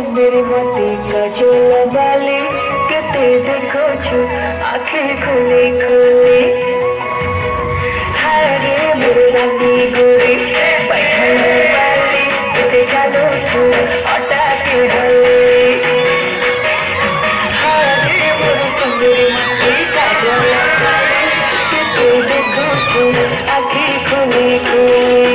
सुंदरी मोती का चोला बाली किते देखो छू आंखें खुली खुली हारे मेरे रानी गोरी पैठन वाली किते जादू छू अटा के हले हारे मेरे सुंदरी मोती का चोला बाली किते देखो छू आंखें खुली खुली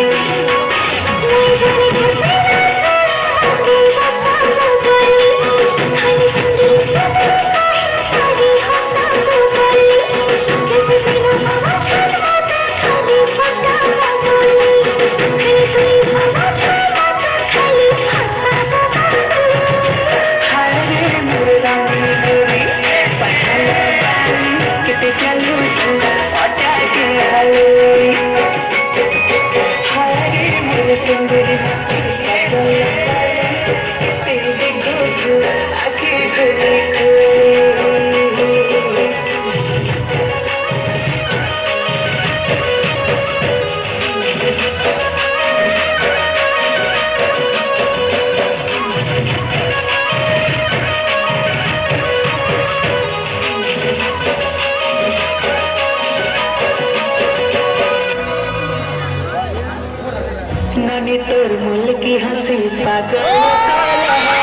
सुंदरी तेरे गोजू आंखें खुली खुली नानी तोर मुल की हंसी पागल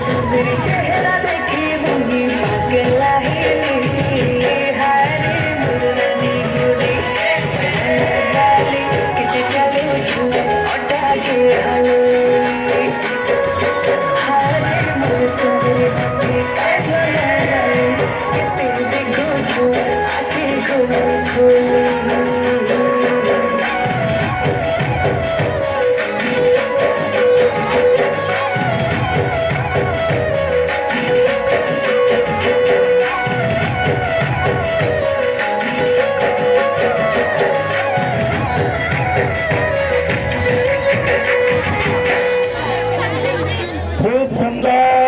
सुंदरी चेहरा देखी मुंगी पागल हारे मुरली गुरी बाली किते चलो छू अटा के हलो हारे मुर सुंदरी किते देखो छू आंखें खुली खुली खूब सुंदर